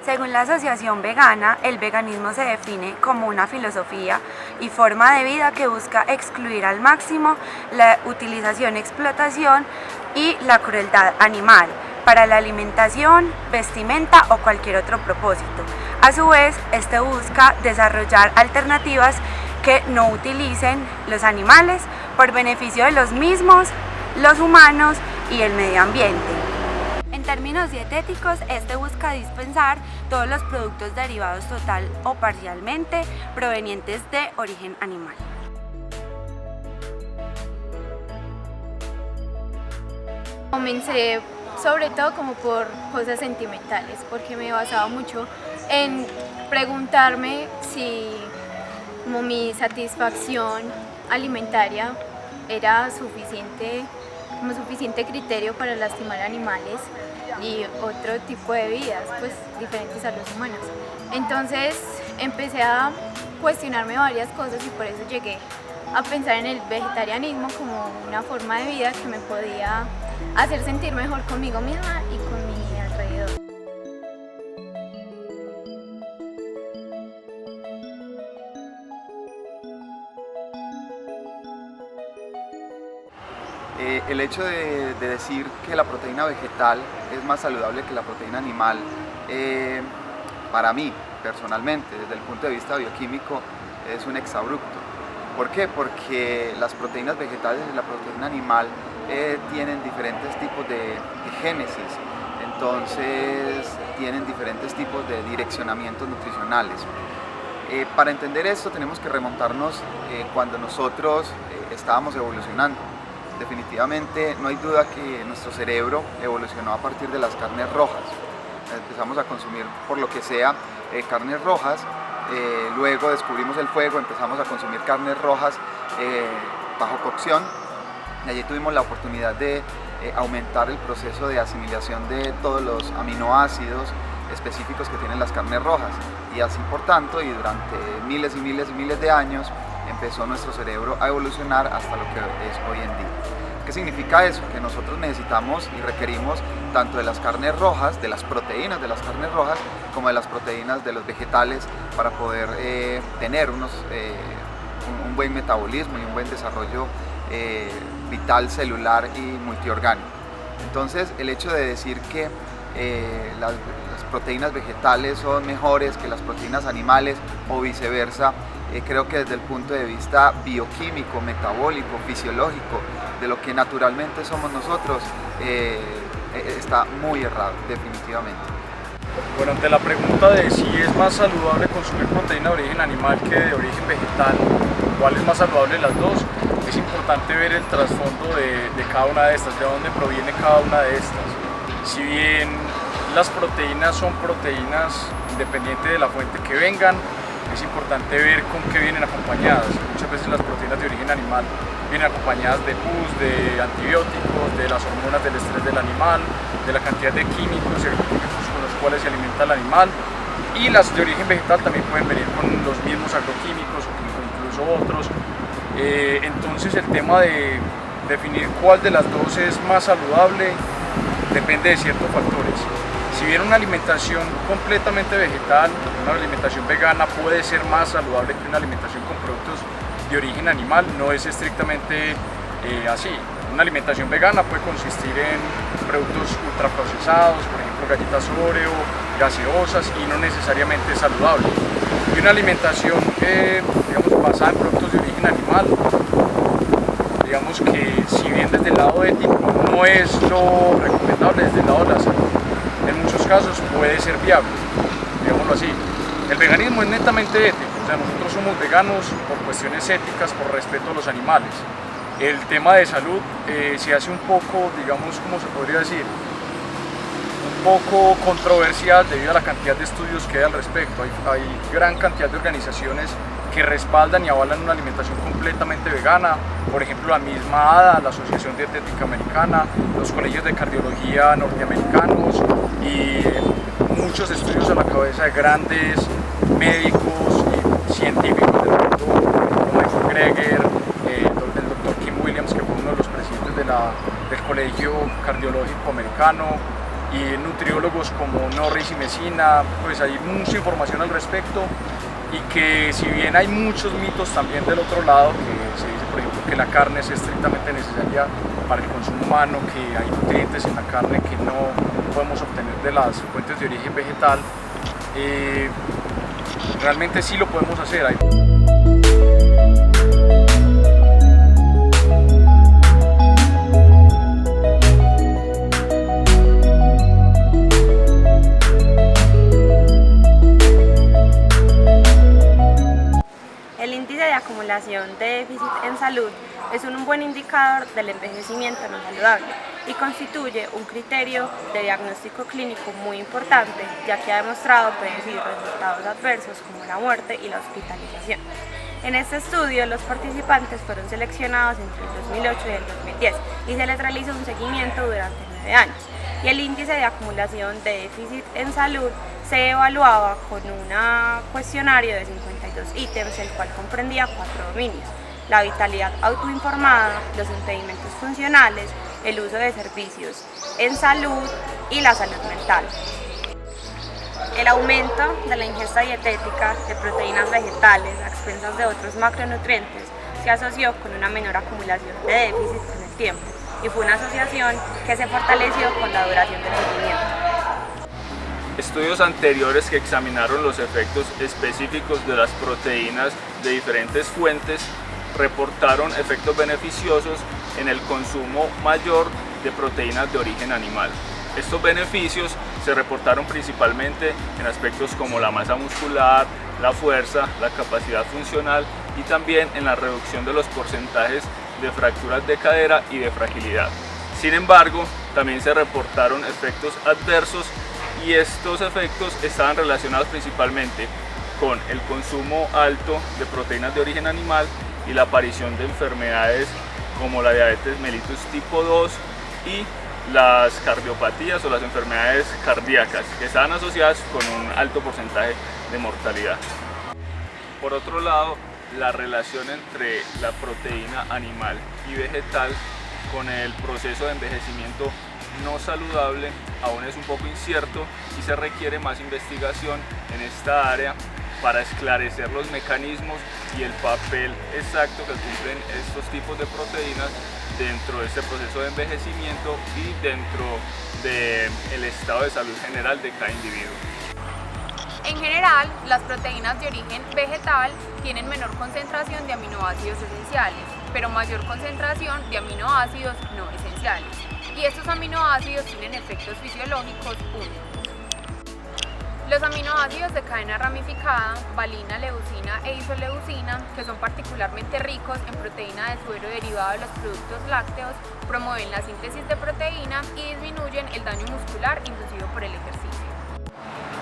Según la Asociación Vegana, el veganismo se define como una filosofía y forma de vida que busca excluir al máximo la utilización, explotación y la crueldad animal para la alimentación, vestimenta o cualquier otro propósito. A su vez, este busca desarrollar alternativas que no utilicen los animales por beneficio de los mismos, los humanos y el medio ambiente. En términos dietéticos, este busca dispensar todos los productos derivados total o parcialmente provenientes de origen animal. Comencé sobre todo como por cosas sentimentales, porque me basaba mucho en preguntarme si como mi satisfacción alimentaria era como suficiente criterio para lastimar animales y otro tipo de vidas, pues diferentes a los humanos. Entonces empecé a cuestionarme varias cosas y por eso llegué a pensar en el vegetarianismo como una forma de vida que me podía hacer sentir mejor conmigo misma y con mi alrededor. El hecho de decir que la proteína vegetal es más saludable que la proteína animal, para mí, personalmente, desde el punto de vista bioquímico, es un exabrupto. ¿Por qué? Porque las proteínas vegetales y la proteína animal tienen diferentes tipos de génesis, entonces tienen diferentes tipos de direccionamientos nutricionales. Para entender esto tenemos que remontarnos cuando nosotros estábamos evolucionando. Definitivamente no hay duda que nuestro cerebro evolucionó a partir de las carnes rojas. Empezamos a consumir, por lo que sea, carnes rojas, luego descubrimos el fuego, empezamos a consumir carnes rojas bajo cocción y allí tuvimos la oportunidad de aumentar el proceso de asimilación de todos los aminoácidos específicos que tienen las carnes rojas, y así por tanto, y durante miles y miles y miles de años empezó nuestro cerebro a evolucionar hasta lo que es hoy en día. ¿Qué significa eso? Que nosotros necesitamos y requerimos tanto de las carnes rojas, de las proteínas de las carnes rojas, como de las proteínas de los vegetales para poder tener un buen metabolismo y un buen desarrollo vital, celular y multiorgánico. Entonces, el hecho de decir que las proteínas vegetales son mejores que las proteínas animales o viceversa, creo que desde el punto de vista bioquímico, metabólico, fisiológico, de lo que naturalmente somos nosotros, está muy errado, definitivamente. Bueno, ante la pregunta de si es más saludable consumir proteína de origen animal que de origen vegetal, ¿cuál es más saludable de las dos? Es importante ver el trasfondo de cada una de estas, de dónde proviene cada una de estas. Si bien las proteínas son proteínas independiente de la fuente que vengan, es importante ver con qué vienen acompañadas. Muchas veces las proteínas de origen animal vienen acompañadas de pus, de antibióticos, de las hormonas del estrés del animal, de la cantidad de químicos y agroquímicos con los cuales se alimenta el animal, y las de origen vegetal también pueden venir con los mismos agroquímicos o incluso otros. Entonces el tema de definir cuál de las dos es más saludable depende de ciertos factores. Si bien una alimentación completamente vegetal, una alimentación vegana puede ser más saludable que una alimentación con productos de origen animal, no es estrictamente así. Una alimentación vegana puede consistir en productos ultraprocesados, por ejemplo galletas Oreo, gaseosas, y no necesariamente es saludable. Y una alimentación basada en productos de origen animal, digamos que si bien desde el lado ético no es lo recomendable, desde el lado de la salud, en muchos casos puede ser viable, digámoslo así. El veganismo es netamente ético, o sea, nosotros somos veganos por cuestiones éticas, por respeto a los animales. El tema de salud se hace un poco, digamos, ¿cómo se podría decir? Un poco controversial debido a la cantidad de estudios que hay al respecto. Hay gran cantidad de organizaciones que respaldan y avalan una alimentación completamente vegana, por ejemplo la misma ADA, la Asociación Dietética Americana, los colegios de cardiología norteamericanos y muchos estudios a la cabeza de grandes médicos y científicos del mundo, como Michael Greger, el doctor Kim Williams, que fue uno de los presidentes del Colegio Cardiológico Americano, y nutriólogos como Norris y Messina. Pues hay mucha información al respecto, y que si bien hay muchos mitos también del otro lado, que se dice por ejemplo que la carne es estrictamente necesaria para el consumo humano, que hay nutrientes en la carne que no podemos obtener de las fuentes de origen vegetal, realmente sí lo podemos hacer. El índice de acumulación de déficit en salud es un buen indicador del envejecimiento no saludable y constituye un criterio de diagnóstico clínico muy importante, ya que ha demostrado predecir resultados adversos como la muerte y la hospitalización. En este estudio, los participantes fueron seleccionados entre el 2008 y el 2010 y se les realizó un seguimiento durante 9 años. Y el índice de acumulación de déficit en salud se evaluaba con un cuestionario de 52 ítems, el cual comprendía 4 dominios: la vitalidad autoinformada, los impedimentos funcionales, el uso de servicios en salud y la salud mental. El aumento de la ingesta dietética de proteínas vegetales a expensas de otros macronutrientes se asoció con una menor acumulación de déficit con el tiempo, y fue una asociación que se fortaleció con la duración del seguimiento. Estudios anteriores que examinaron los efectos específicos de las proteínas de diferentes fuentes reportaron efectos beneficiosos en el consumo mayor de proteínas de origen animal. Estos beneficios se reportaron principalmente en aspectos como la masa muscular, la fuerza, la capacidad funcional y también en la reducción de los porcentajes de fracturas de cadera y de fragilidad. Sin embargo, también se reportaron efectos adversos, y estos efectos estaban relacionados principalmente con el consumo alto de proteínas de origen animal y la aparición de enfermedades como la diabetes mellitus tipo 2 y las cardiopatías o las enfermedades cardíacas, que estaban asociadas con un alto porcentaje de mortalidad. Por otro lado, la relación entre la proteína animal y vegetal con el proceso de envejecimiento no saludable aún es un poco incierto, y se requiere más investigación en esta área para esclarecer los mecanismos y el papel exacto que cumplen estos tipos de proteínas dentro de este proceso de envejecimiento y dentro del estado de salud general de cada individuo. En general, las proteínas de origen vegetal tienen menor concentración de aminoácidos esenciales, pero mayor concentración de aminoácidos no esenciales. Y estos aminoácidos tienen efectos fisiológicos únicos. Los aminoácidos de cadena ramificada, valina, leucina e isoleucina, que son particularmente ricos en proteína de suero derivada de los productos lácteos, promueven la síntesis de proteína y disminuyen el daño muscular inducido por el ejercicio.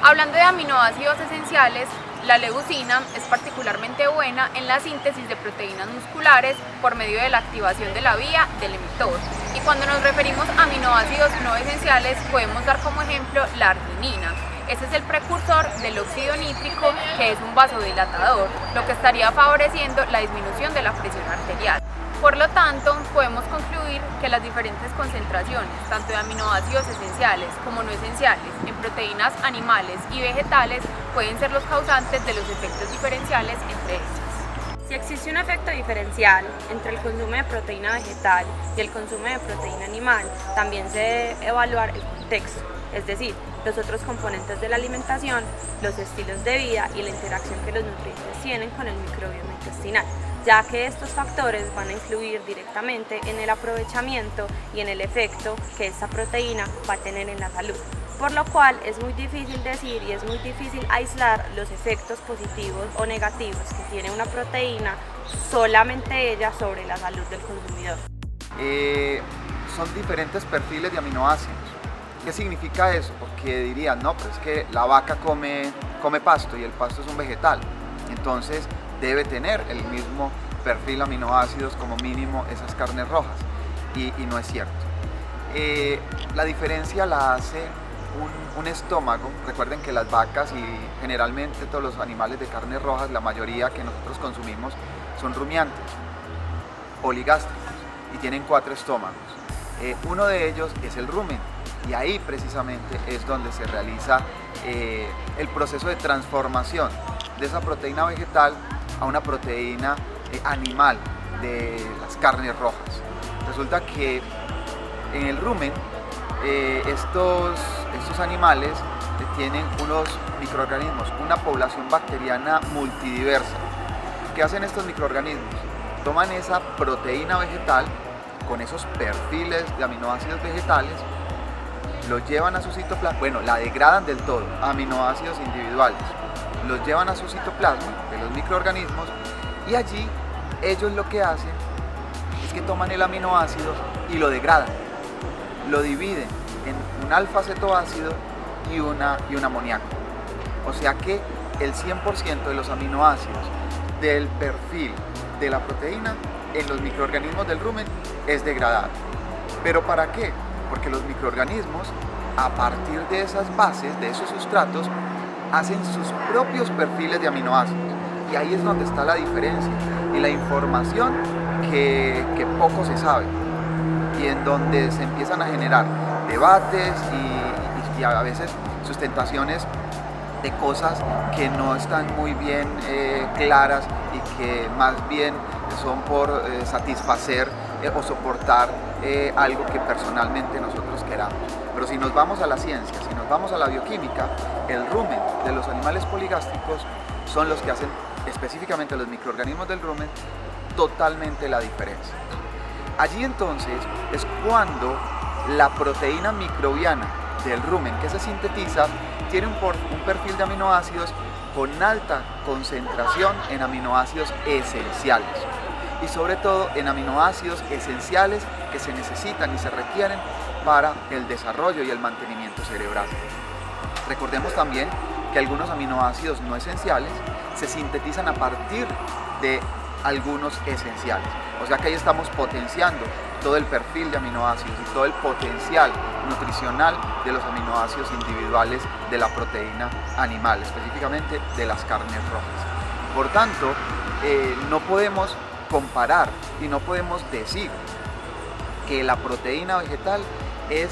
Hablando de aminoácidos esenciales, la leucina es particularmente buena en la síntesis de proteínas musculares por medio de la activación de la vía del emisor. Y cuando nos referimos a aminoácidos no esenciales, podemos dar como ejemplo la arginina. Este es el precursor del óxido nítrico, que es un vasodilatador, lo que estaría favoreciendo la disminución de la presión arterial. Por lo tanto, podemos concluir que las diferentes concentraciones, tanto de aminoácidos esenciales como no esenciales, en proteínas animales y vegetales, pueden ser los causantes de los efectos diferenciales entre estas. Si existe un efecto diferencial entre el consumo de proteína vegetal y el consumo de proteína animal, también se debe evaluar el contexto, es decir, los otros componentes de la alimentación, los estilos de vida y la interacción que los nutrientes tienen con el microbioma intestinal, ya que estos factores van a influir directamente en el aprovechamiento y en el efecto que esta proteína va a tener en la salud. Por lo cual es muy difícil decir y es muy difícil aislar los efectos positivos o negativos que tiene una proteína, solamente ella, sobre la salud del consumidor. Son diferentes perfiles de aminoácidos. ¿Qué significa eso? Porque dirían, no, pero es que la vaca come pasto y el pasto es un vegetal, entonces debe tener el mismo perfil aminoácidos como mínimo esas carnes rojas, y no es cierto. La diferencia la hace un estómago. Recuerden que las vacas y generalmente todos los animales de carnes rojas, la mayoría que nosotros consumimos, son rumiantes, poligástricos, y tienen 4 estómagos. Uno de ellos es el rumen, y ahí precisamente es donde se realiza el proceso de transformación de esa proteína vegetal a una proteína animal de las carnes rojas. Resulta que en el rumen estos animales tienen unos microorganismos, una población bacteriana multidiversa. ¿Qué hacen estos microorganismos? Toman esa proteína vegetal con esos perfiles de aminoácidos vegetales, lo llevan a su citoplasma, bueno, la degradan del todo a aminoácidos individuales, los llevan a su citoplasma de los microorganismos, y allí ellos lo que hacen es que toman el aminoácido y lo degradan, lo dividen en un alfa-cetoácido y un amoníaco. O sea que el 100% de los aminoácidos del perfil de la proteína en los microorganismos del rumen es degradado. ¿Pero para qué? Porque los microorganismos, a partir de esas bases, de esos sustratos, hacen sus propios perfiles de aminoácidos. Y ahí es donde está la diferencia y la información que poco se sabe, y en donde se empiezan a generar debates y a veces sustentaciones de cosas que no están muy bien claras, y que más bien son por satisfacer o soportar algo que personalmente nosotros queramos. Pero si nos vamos a la ciencia, si nos vamos a la bioquímica, el rumen de los animales poligástricos son los que hacen, específicamente los microorganismos del rumen, totalmente la diferencia. Allí entonces es cuando la proteína microbiana del rumen que se sintetiza tiene un perfil de aminoácidos con alta concentración en aminoácidos esenciales, y sobre todo en aminoácidos esenciales que se necesitan y se requieren para el desarrollo y el mantenimiento cerebral. Recordemos también que algunos aminoácidos no esenciales se sintetizan a partir de algunos esenciales. O sea que ahí estamos potenciando todo el perfil de aminoácidos y todo el potencial nutricional de los aminoácidos individuales de la proteína animal, específicamente de las carnes rojas. Por tanto, no podemos comparar y no podemos decir que la proteína vegetal es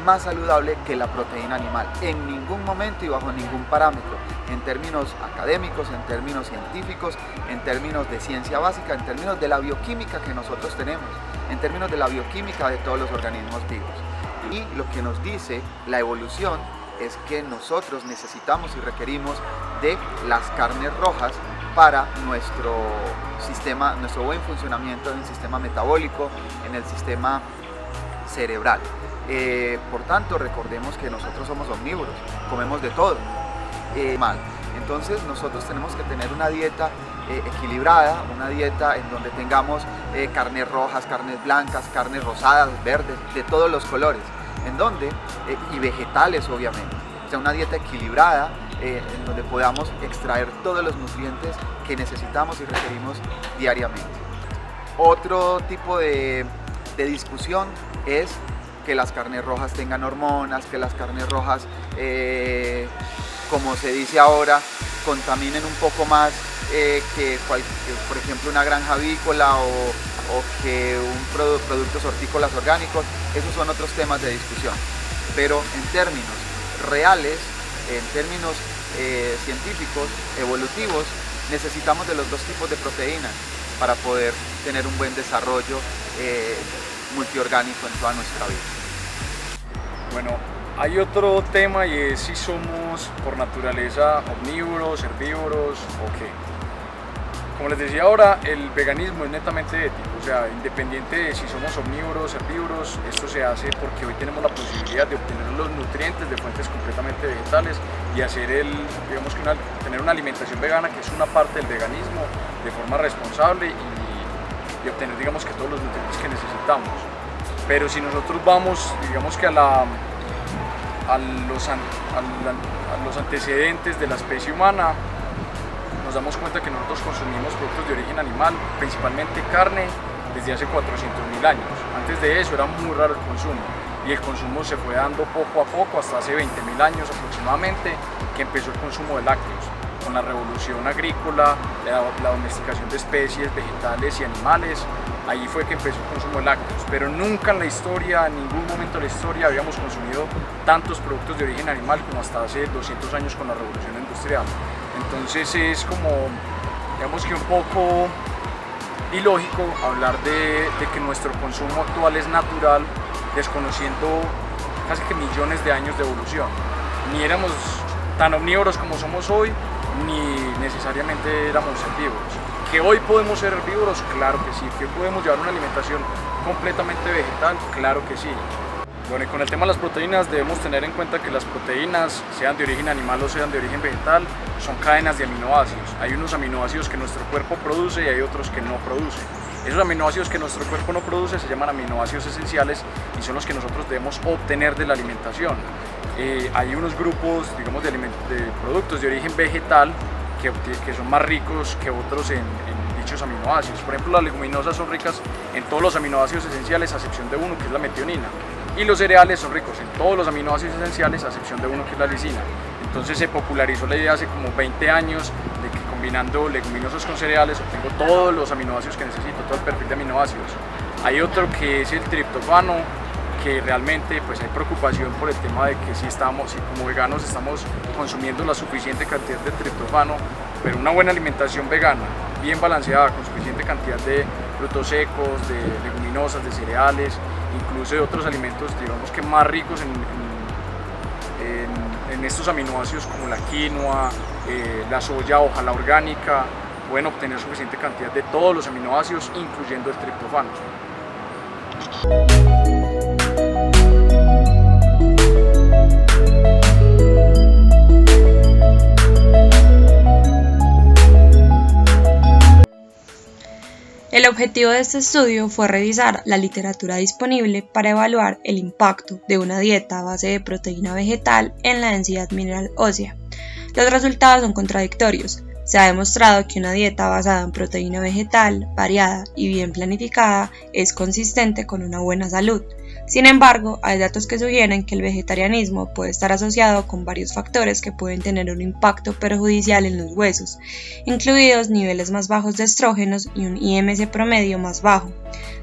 más saludable que la proteína animal, en ningún momento y bajo ningún parámetro, en términos académicos, en términos científicos, en términos de ciencia básica, en términos de la bioquímica que nosotros tenemos, en términos de la bioquímica de todos los organismos vivos. Y lo que nos dice la evolución es que nosotros necesitamos y requerimos de las carnes rojas para nuestro sistema, nuestro buen funcionamiento en el sistema metabólico, en el sistema cerebral. Por tanto, recordemos que nosotros somos omnívoros, comemos de todo. Entonces nosotros tenemos que tener una dieta equilibrada, una dieta en donde tengamos carnes rojas, carnes blancas, carnes rosadas, verdes, de todos los colores, y vegetales obviamente. O sea, una dieta equilibrada en donde podamos extraer todos los nutrientes que necesitamos y requerimos diariamente. Otro tipo de discusión es que las carnes rojas tengan hormonas, que las carnes rojas, como se dice ahora, contaminen un poco más que por ejemplo una granja avícola o que productos hortícolas orgánicos. Esos son otros temas de discusión. Pero en términos reales, en términos científicos, evolutivos, necesitamos de los dos tipos de proteínas para poder tener un buen desarrollo multiorgánico en toda nuestra vida. Bueno, hay otro tema, y es si somos por naturaleza omnívoros, herbívoros o qué. Como les decía ahora, el veganismo es netamente ético, o sea, independiente de si somos omnívoros, herbívoros, esto se hace porque hoy tenemos la posibilidad de obtener los nutrientes de fuentes completamente vegetales y hacer tener una alimentación vegana, que es una parte del veganismo, de forma responsable y obtener, digamos, que todos los nutrientes que necesitamos. Pero si nosotros vamos, digamos que a los antecedentes de la especie humana, nos damos cuenta que nosotros consumimos productos de origen animal, principalmente carne, desde hace 400.000 años. Antes de eso era muy raro el consumo. y el consumo se fue dando poco a poco hasta hace 20.000 años aproximadamente que empezó el consumo de lácteos. Con la revolución agrícola, la domesticación de especies vegetales y animales, ahí fue que empezó el consumo de lácteos, pero nunca en la historia, en ningún momento de la historia habíamos consumido tantos productos de origen animal como hasta hace 200 años con la revolución industrial. Entonces es como, digamos que un poco ilógico hablar de que nuestro consumo actual es natural, desconociendo casi que millones de años de evolución. Ni éramos tan omnívoros como somos hoy, ni necesariamente éramos herbívoros. ¿Que hoy podemos ser herbívoros? Claro que sí. ¿Que podemos llevar una alimentación completamente vegetal? Claro que sí. Bueno, y con el tema de las proteínas debemos tener en cuenta que las proteínas, sean de origen animal o sean de origen vegetal, son cadenas de aminoácidos. Hay unos aminoácidos que nuestro cuerpo produce y hay otros que no produce. Esos aminoácidos que nuestro cuerpo no produce se llaman aminoácidos esenciales y son los que nosotros debemos obtener de la alimentación. Hay unos grupos, digamos, de productos de origen vegetal que son más ricos que otros en dichos aminoácidos. Por ejemplo, las leguminosas son ricas en todos los aminoácidos esenciales a excepción de uno, que es la metionina. Y los cereales son ricos en todos los aminoácidos esenciales a excepción de uno, que es la lisina. Entonces se popularizó la idea hace como 20 años de que combinando leguminosas con cereales obtengo todos los aminoácidos que necesito, todo el perfil de aminoácidos. Hay otro que es el triptófano, que realmente pues hay preocupación por el tema de que si como veganos estamos consumiendo la suficiente cantidad de triptófano, pero una buena alimentación vegana, bien balanceada, con suficiente cantidad de frutos secos, de leguminosas, de cereales, incluso de otros alimentos, digamos que más ricos en estos aminoácidos como la quinoa, la soya, ojalá orgánica, pueden obtener suficiente cantidad de todos los aminoácidos, incluyendo el triptófano. El objetivo de este estudio fue revisar la literatura disponible para evaluar el impacto de una dieta a base de proteína vegetal en la densidad mineral ósea. Los resultados son contradictorios. Se ha demostrado que una dieta basada en proteína vegetal, variada y bien planificada, es consistente con una buena salud. Sin embargo, hay datos que sugieren que el vegetarianismo puede estar asociado con varios factores que pueden tener un impacto perjudicial en los huesos, incluidos niveles más bajos de estrógenos y un IMC promedio más bajo.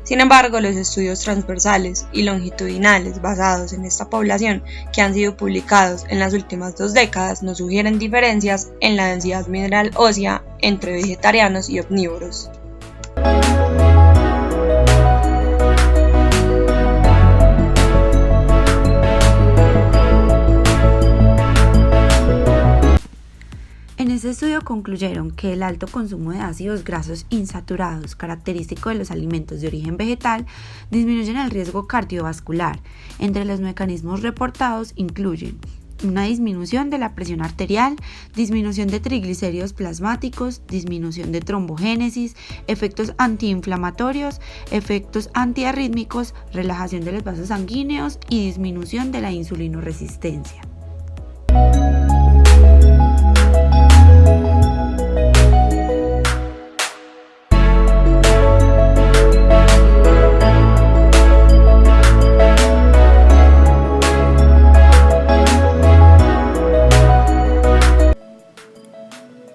Sin embargo, los estudios transversales y longitudinales basados en esta población que han sido publicados en las últimas 2 décadas no sugieren diferencias en la densidad mineral ósea entre vegetarianos y omnívoros. En este estudio concluyeron que el alto consumo de ácidos grasos insaturados, característico de los alimentos de origen vegetal, disminuyen el riesgo cardiovascular. Entre los mecanismos reportados incluyen una disminución de la presión arterial, disminución de triglicéridos plasmáticos, disminución de trombogénesis, efectos antiinflamatorios, efectos antiarrítmicos, relajación de los vasos sanguíneos y disminución de la insulinoresistencia.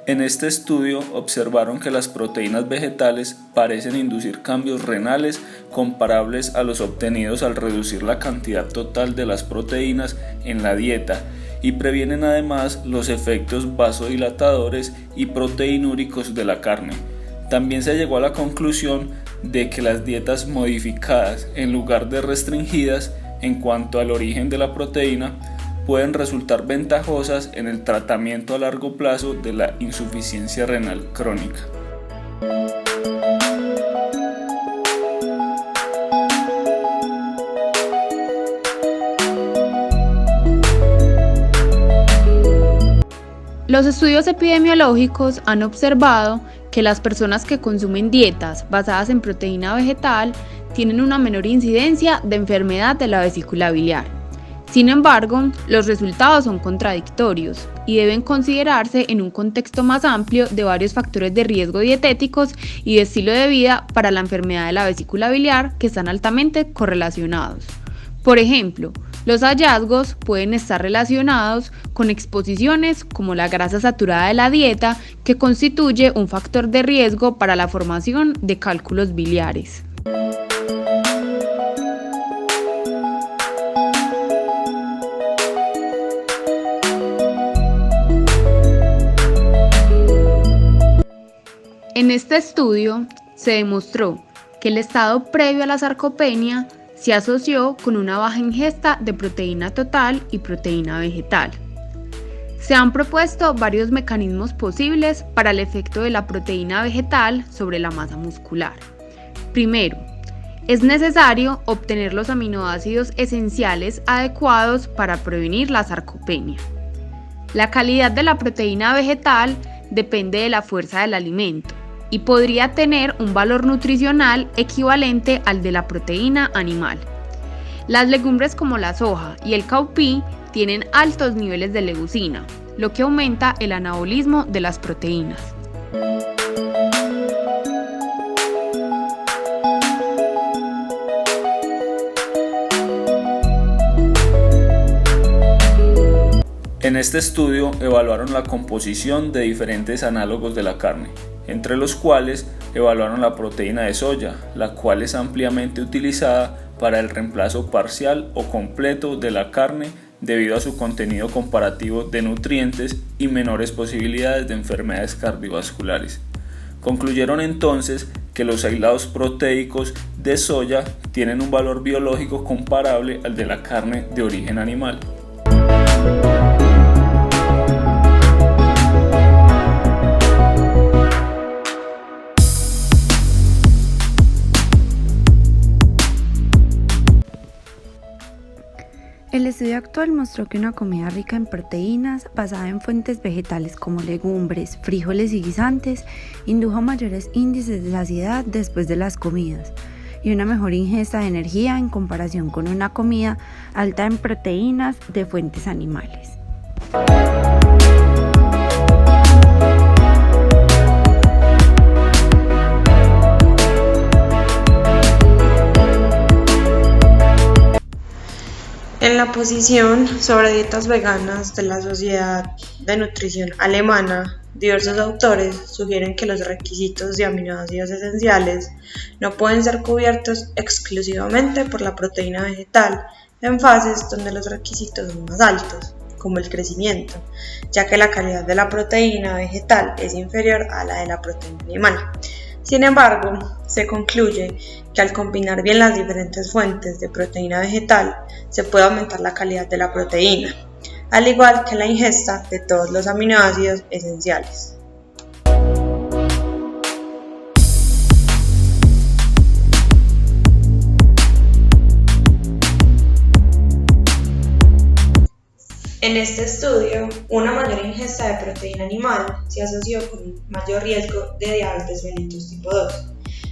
En este estudio observaron que las proteínas vegetales parecen inducir cambios renales comparables a los obtenidos al reducir la cantidad total de las proteínas en la dieta y previenen además los efectos vasodilatadores y proteinúricos de la carne. También se llegó a la conclusión de que las dietas modificadas en lugar de restringidas en cuanto al origen de la proteína pueden resultar ventajosas en el tratamiento a largo plazo de la insuficiencia renal crónica. Los estudios epidemiológicos han observado que las personas que consumen dietas basadas en proteína vegetal tienen una menor incidencia de enfermedad de la vesícula biliar. Sin embargo, los resultados son contradictorios y deben considerarse en un contexto más amplio de varios factores de riesgo dietéticos y de estilo de vida para la enfermedad de la vesícula biliar que están altamente correlacionados. Por ejemplo, los hallazgos pueden estar relacionados con exposiciones como la grasa saturada de la dieta, que constituye un factor de riesgo para la formación de cálculos biliares. En este estudio se demostró que el estado previo a la sarcopenia se asoció con una baja ingesta de proteína total y proteína vegetal. Se han propuesto varios mecanismos posibles para el efecto de la proteína vegetal sobre la masa muscular. Primero, es necesario obtener los aminoácidos esenciales adecuados para prevenir la sarcopenia. La calidad de la proteína vegetal depende de la fuerza del alimento y podría tener un valor nutricional equivalente al de la proteína animal. Las legumbres como la soja y el cowpea tienen altos niveles de leucina, lo que aumenta el anabolismo de las proteínas. En este estudio evaluaron la composición de diferentes análogos de la carne, entre los cuales evaluaron la proteína de soya, la cual es ampliamente utilizada para el reemplazo parcial o completo de la carne debido a su contenido comparativo de nutrientes y menores posibilidades de enfermedades cardiovasculares. Concluyeron entonces que los aislados proteicos de soya tienen un valor biológico comparable al de la carne de origen animal. El estudio actual mostró que una comida rica en proteínas, basada en fuentes vegetales como legumbres, frijoles y guisantes, indujo mayores índices de saciedad después de las comidas y una mejor ingesta de energía en comparación con una comida alta en proteínas de fuentes animales. En la posición sobre dietas veganas de la Sociedad de Nutrición Alemana, diversos autores sugieren que los requisitos de aminoácidos esenciales no pueden ser cubiertos exclusivamente por la proteína vegetal en fases donde los requisitos son más altos, como el crecimiento, ya que la calidad de la proteína vegetal es inferior a la de la proteína animal. Sin embargo, se concluye que al combinar bien las diferentes fuentes de proteína vegetal, se puede aumentar la calidad de la proteína, al igual que la ingesta de todos los aminoácidos esenciales. En este estudio, una mayor ingesta de proteína animal se asoció con un mayor riesgo de diabetes mellitus tipo 2,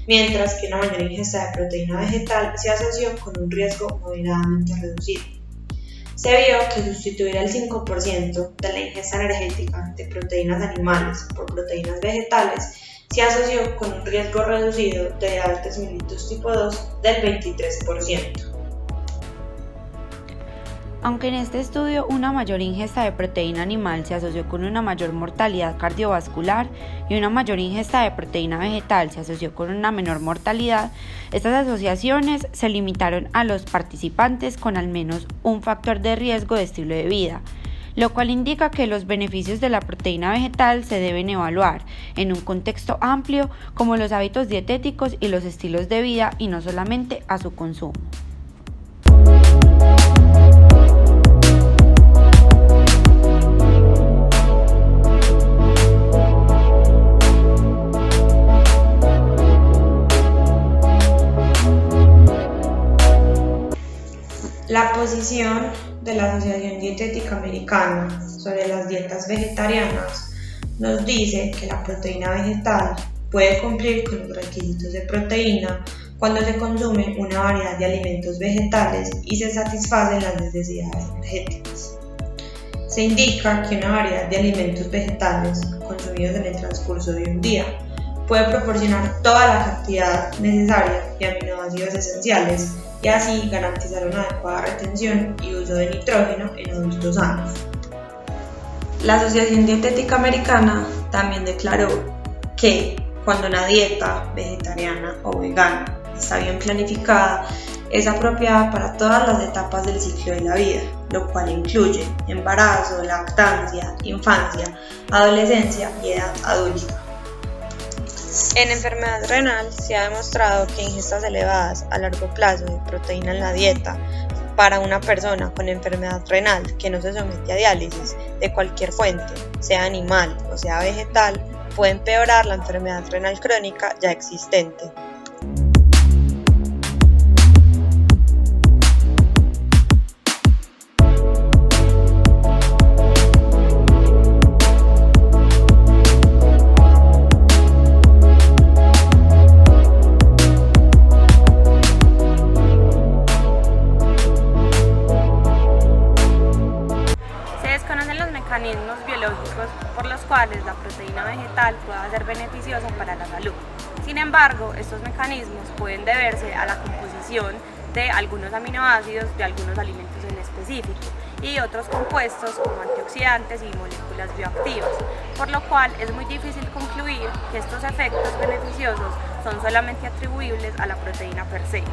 mientras que una mayor ingesta de proteína vegetal se asoció con un riesgo moderadamente reducido. Se vio que sustituir el 5% de la ingesta energética de proteínas animales por proteínas vegetales se asoció con un riesgo reducido de diabetes mellitus tipo 2 del 23%. Aunque en este estudio una mayor ingesta de proteína animal se asoció con una mayor mortalidad cardiovascular y una mayor ingesta de proteína vegetal se asoció con una menor mortalidad, estas asociaciones se limitaron a los participantes con al menos un factor de riesgo de estilo de vida, lo cual indica que los beneficios de la proteína vegetal se deben evaluar en un contexto amplio como los hábitos dietéticos y los estilos de vida y no solamente a su consumo. La posición de la Asociación Dietética Americana sobre las dietas vegetarianas nos dice que la proteína vegetal puede cumplir con los requisitos de proteína cuando se consume una variedad de alimentos vegetales y se satisfacen las necesidades energéticas. Se indica que una variedad de alimentos vegetales consumidos en el transcurso de un día puede proporcionar toda la cantidad necesaria de aminoácidos esenciales y así garantizar una adecuada retención y uso de nitrógeno en adultos sanos. La Asociación Dietética Americana también declaró que cuando una dieta vegetariana o vegana está bien planificada, es apropiada para todas las etapas del ciclo de la vida, lo cual incluye embarazo, lactancia, infancia, adolescencia y edad adulta. En enfermedad renal se ha demostrado que ingestas elevadas a largo plazo de proteína en la dieta para una persona con enfermedad renal que no se somete a diálisis de cualquier fuente, sea animal o sea vegetal, puede empeorar la enfermedad renal crónica ya existente. Mecanismos biológicos por los cuales la proteína vegetal pueda ser beneficiosa para la salud. Sin embargo, estos mecanismos pueden deberse a la composición de algunos aminoácidos de algunos alimentos en específico y otros compuestos como antioxidantes y moléculas bioactivas, por lo cual es muy difícil concluir que estos efectos beneficiosos son solamente atribuibles a la proteína per se.